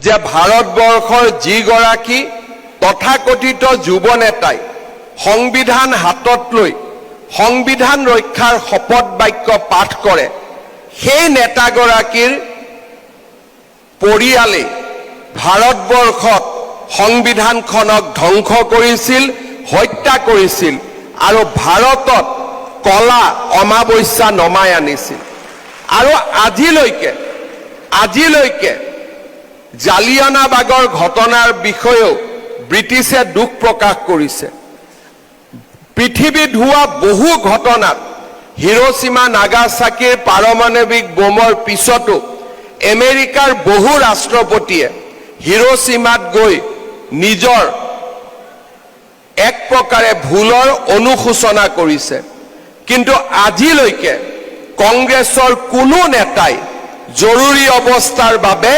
যে ভাৰতবৰ্ষৰ যিগৰাকী তথাকথিত যুৱ নেতাই সংবিধান হাতত লৈ সংবিধান ৰক্ষাৰ শপত বাক্য পাঠ কৰে, সেই নেতাগৰাকীৰ পৰিয়ালে ভাৰতবৰ্ষত সংবিধানখনক ধ্বংস কৰিছিল, হত্যা কৰিছিল আৰু ভাৰতত কলা অমাৱস্যা নমাই আনিছিল। আৰু আজিলৈকে জালিয়ানাবাগৰ ঘটনাৰ বিষয়েও ব্ৰিটিছে দুখ প্ৰকাশ কৰিছে। পৃথিৱীত হোৱা বহু ঘটনাত হিৰোশ্বিমা নাগাচাকিৰ পাৰমাণৱিক বোমৰ পিছতো আমেৰিকাৰ বহু ৰাষ্ট্ৰপতিয়ে হিৰোশ্বিমাত গৈ নিজৰ এক প্ৰকাৰে ভুলৰ অনুশোচনা কৰিছে, কিন্তু আজিলৈকে কংগ্ৰেছৰ কোনো নেতাই জৰুৰী অৱস্থাৰ বাবে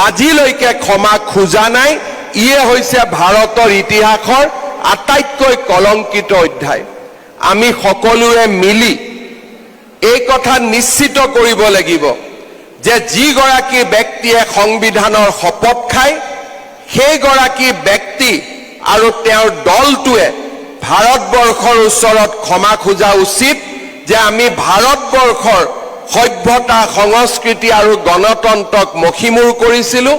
আজিলৈকে ক্ষমা খোজা নাই। ইয়ে হৈছে ভাৰতৰ ইতিহাসৰ আটাইতকৈ কলংকিত অধ্যায়। আমি সকলোৱে মিলি এই কথা নিশ্চিত কৰিব লাগিব যে যিগৰাকী ব্যক্তিয়ে সংবিধানৰ শপত খায়, সেইগৰাকী ব্যক্তি আৰু তেওঁৰ দলটোৱে ভাৰতবৰ্ষৰ ওচৰত ক্ষমা খোজা উচিত যে আমি ভাৰতবৰ্ষৰ সভ্যতা, সংস্কৃতি আৰু গণতন্ত্ৰক মষিমূৰ কৰিছিলোঁ।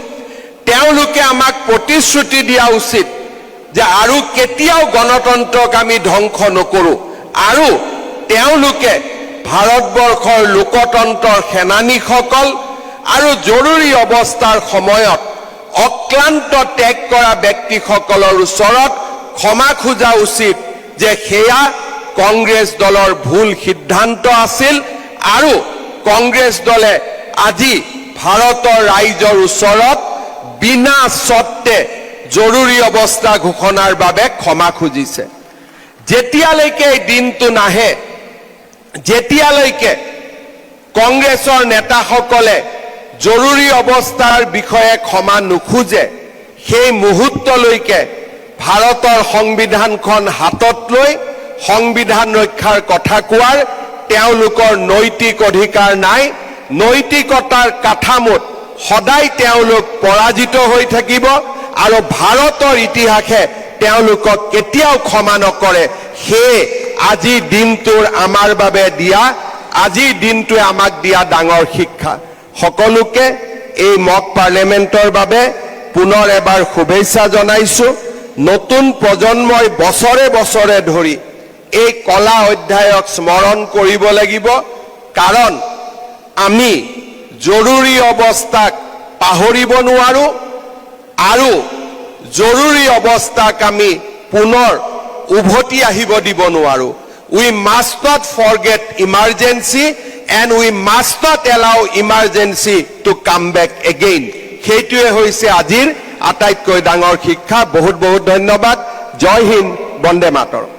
তেওঁলোকে আমাক প্ৰতিশ্ৰুতি দিয়া উচিত যে আৰু কেতিয়াও গণতন্ত্ৰক আমি ধ্বংস নকৰোঁ, আৰু তেওঁলোকে ভাৰতবৰ্ষৰ লোকতন্ত্ৰৰ সেনানীসকল আৰু জৰুৰী অৱস্থাৰ সময়ত অক্লান্ত ত্যাগ কৰা ব্যক্তিসকলৰ ওচৰত ক্ষমা খোজা উচিত যে সেয়া কংগ্ৰেছ দলৰ ভুল সিদ্ধান্ত আছিল, আৰু কংগ্ৰেছ দলে আজি ভাৰতৰ ৰাইজৰ ওচৰত বিনা চৰ্তে জৰুৰী অৱস্থা ঘোষণাৰ বাবে ক্ষমা খুজিছে। যেতিয়ালৈকে এই দিনটো নাহে, যেতিয়ালৈকে কংগ্ৰেছৰ নেতাসকলে জৰুৰী অৱস্থাৰ বিষয়ে ক্ষমা নোখোজে, সেই মুহূৰ্তলৈকে ভাৰতৰ সংবিধানখন হাতত লৈ সংবিধান ৰক্ষাৰ কথা কোৱাৰ তেওঁলোকৰ নৈতিক অধিকাৰ নাই। নৈতিকতাৰ কাঠামোত সদায় তেওঁলোক পৰাজিত হৈ থাকিব, আৰু ভাৰতৰ ইতিহাসে তেওঁলোকক কেতিয়াও ক্ষমা নকৰে। সেয়ে আজিৰ দিনটোৰ আমাৰ বাবে দিয়া, আজিৰ দিনটোৱে আমাক দিয়া ডাঙৰ শিক্ষা। সকলোকে এই মক পাৰ্লিয়ামেণ্টৰ বাবে পুনৰ এবাৰ শুভেচ্ছা জনাইছোঁ। নতুন প্ৰজন্মই বছৰে বছৰে ধৰি এই কলা অধ্যায়ক স্মৰণ কৰিব লাগিব, কাৰণ আমি জৰুৰী অৱস্থাক পাহৰিব নোৱাৰোঁ, আৰু জৰুৰী অৱস্থাক আমি পুনৰ উভতি আহিব দিব নোৱাৰোঁ। We must not forget emergency and we must not allow emergency to come back again. সেইটোৱে হৈছে আজিৰ আটাইতকৈ ডাঙৰ শিক্ষা। বহুত বহুত ধন্যবাদ। জয় হিন্দ, বন্দে মাতৰম।